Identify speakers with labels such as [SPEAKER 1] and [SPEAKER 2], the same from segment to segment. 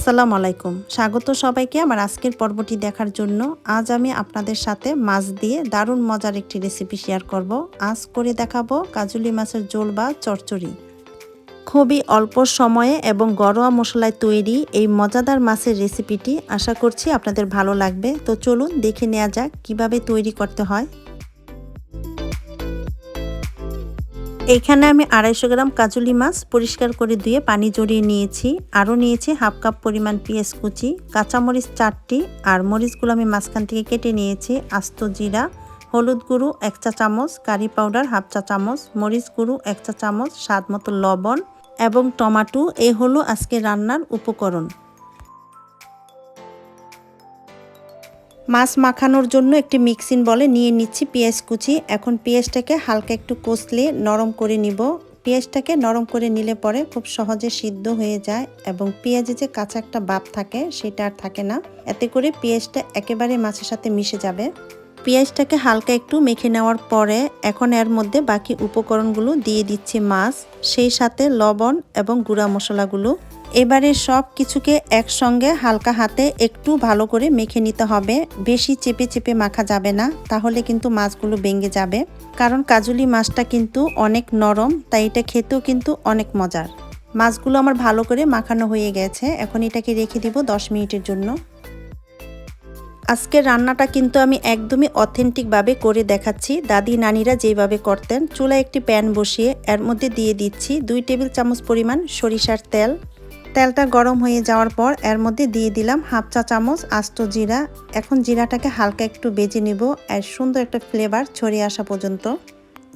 [SPEAKER 1] আসসালামু আলাইকুম, স্বাগত সবাইকে আমার আজকের পর্বটি দেখার জন্য। আজ আমি আপনাদের সাথে মাছ দিয়ে দারুণ মজার একটি রেসিপি শেয়ার করব। আজ করে দেখাবো কাজলি মাছের ঝোল বা চচ্চড়ি। খুবই অল্প সময়ে এবং ঘরোয়া মশলায় তৈরি এই মজাদার মাছের রেসিপিটি আশা করছি আপনাদের ভালো লাগবে। তো চলুন দেখে নেওয়া যাক কিভাবে তৈরি করতে হয়। এখানে আমি 250 গ্রাম কাজলি মাছ পরিষ্কার করে ধুয়ে পানি ঝরিয়ে নিয়েছি। আরও নিয়েছি হাফ কাপ পরিমাণ পেঁয়াজ কুচি, কাঁচামরিচ 4টি, আর মরিচগুলো আমি মাঝখান থেকে কেটে নিয়েছি। আস্ত জিরা, হলুদ গুঁড়ো 1 চা চামচ, কারি পাউডার হাফ চা চামচ, মরিচ গুঁড়ো 1 চা চামচ, স্বাদ মতো লবণ এবং টমেটো। এই হলো আজকে রান্নার উপকরণ। মাছ মাখানোর জন্য একটি মিক্সিং বলে নিয়ে নিচ্ছি পেঁয়াজ কুচি। এখন পেঁয়াজটাকে হালকা একটু কষলে নরম করে নিব। পেঁয়াজটাকে নরম করে নিলে পরে খুব সহজে সিদ্ধ হয়ে যায় এবং পেঁয়াজে যে কাঁচা একটা ভাব থাকে সেটা আর থাকে না। এতে করে পেঁয়াজটা একেবারে মাছের সাথে মিশে যাবে। পেঁয়াজটাকে হালকা একটু মেখে নেওয়ার পরে এখন এর মধ্যে বাকি উপকরণগুলো দিয়ে দিচ্ছি মাছ, সেই সাথে লবণ এবং গুঁড়া মশলাগুলো। এবারে সব কিছুকে একসঙ্গে হালকা হাতে একটু ভালো করে মেখে নিতে হবে। বেশি চেপে চেপে মাখা যাবে না, তাহলে কিন্তু মাছগুলো ভেঙে যাবে। কারণ কাজলি মাছটা কিন্তু অনেক নরম, তাই এটা খেতেও কিন্তু অনেক মজার। মাছগুলো আমার ভালো করে মাখানো হয়ে গেছে। এখন এটাকে রেখে দিব 10 মিনিটের জন্য। আজকের রান্নাটা কিন্তু আমি একদমই অথেন্টিকভাবে করে দেখাচ্ছি, দাদি নানিরা যেভাবে করতেন। চুলায় একটি প্যান বসিয়ে এর মধ্যে দিয়ে দিচ্ছি 2 টেবিল চামচ পরিমাণ সরিষার তেল। তেলটা গরম হয়ে যাওয়ার পর এর মধ্যে দিয়ে দিলাম হাফ চা চামচ আস্ত জিরা। এখন জিরাটাকে হালকা একটু ভেজে নেব আর সুন্দর একটা ফ্লেভার ছড়িয়ে আসা পর্যন্ত।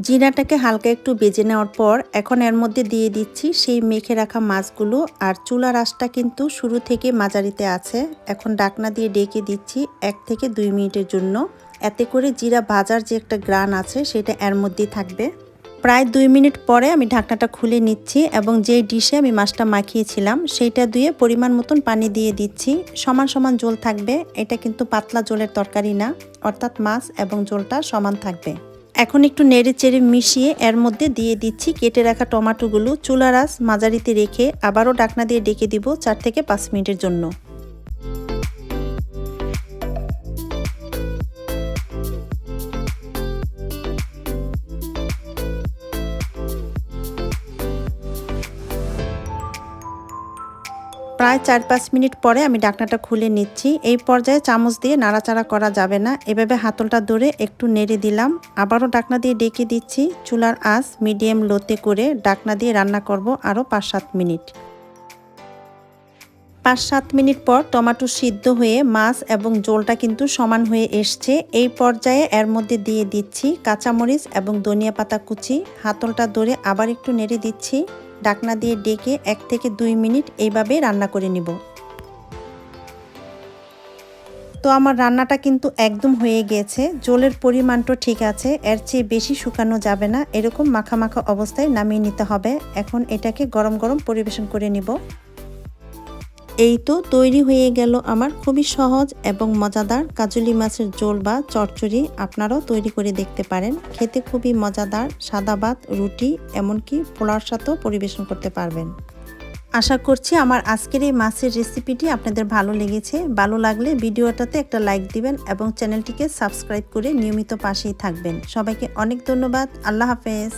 [SPEAKER 1] জিরাটাকে হালকা একটু ভেজে নেওয়ার পর এখন এর মধ্যে দিয়ে দিচ্ছি সেই মেখে রাখা মাছগুলো। আর চুলার আঁচটা কিন্তু শুরু থেকে মাঝারিতে আছে। এখন ঢাকনা দিয়ে ঢেকে দিচ্ছি 1 থেকে 2 মিনিটের জন্য। এতে করে জিরা ভাজার যে একটা গ্রান আছে সেটা এর মধ্যেই থাকবে। প্রায় 2 মিনিট পরে আমি ঢাকনাটা খুলে নিচ্ছি এবং যে ডিশে আমি মাছটা মাখিয়েছিলাম সেইটা দিয়ে পরিমাণ মতন পানি দিয়ে দিচ্ছি। সমান সমান ঝোল থাকবে, এটা কিন্তু পাতলা ঝোলের তরকারি না, অর্থাৎ মাছ এবং ঝোলটা সমান থাকবে। এখন একটু নেড়ে চেড়ে মিশিয়ে এর মধ্যে দিয়ে দিচ্ছি কেটে রাখা টমেটোগুলো। চুলার আঁচ মাঝারিতে রেখে আবারও ঢাকনা দিয়ে ঢেকে দিব 4 থেকে 5 মিনিটের জন্য। প্রায় 4-5 মিনিট পরে আমি ঢাকনাটা খুলে নিচ্ছি। এই পর্যায়ে চামচ দিয়ে নাড়াচাড়া করা যাবে না, এভাবে হাতলটা ধরে একটু নেড়ে দিলাম। আবারও ঢাকনা দিয়ে ঢেকে দিচ্ছি। চুলার আঁচ মিডিয়াম লোতে করে ঢাকনা দিয়ে রান্না করব আরও 5-7 মিনিট। 5-7 মিনিট পর টমেটো সিদ্ধ হয়ে মাছ এবং ঝোলটা কিন্তু সমান হয়ে এসছে। এই পর্যায়ে এর মধ্যে দিয়ে দিচ্ছি কাঁচামরিচ এবং ধনিয়া পাতা কুচি। হাতলটা ধরে আবার একটু নেড়ে দিচ্ছি। ঢাকনা দিয়ে ঢেকে 1 থেকে 2 মিনিট এইভাবে রান্না করে নিব। তো আমার রান্নাটা কিন্তু একদম হয়ে গিয়েছে। ঝোলের পরিমাণটা ঠিক আছে, এর চেয়ে বেশি শুকানো যাবে না। এরকম মাখা মাখা অবস্থায় নামিয়ে নিতে হবে। এখন এটাকে গরম গরম পরিবেশন করে নিব। এই তো তৈরি হয়ে গেল আমার খুবই সহজ এবং মজাদার কাজলি মাছের ঝোল বা চচ্চড়ি। আপনারাও তৈরি করে দেখতে পারেন, খেতে খুবই মজাদার। সাদা ভাত, রুটি, এমনকি পোলাওর সাথেও পরিবেশন করতে পারবেন। আশা করছি আমার আজকের এই মাছের রেসিপিটি আপনাদের ভালো লেগেছে। ভালো লাগলে ভিডিওটাতে একটা লাইক দিবেন এবং চ্যানেলটিকে সাবস্ক্রাইব করে নিয়মিত পাশেই থাকবেন। সবাইকে অনেক ধন্যবাদ। আল্লাহ হাফেজ।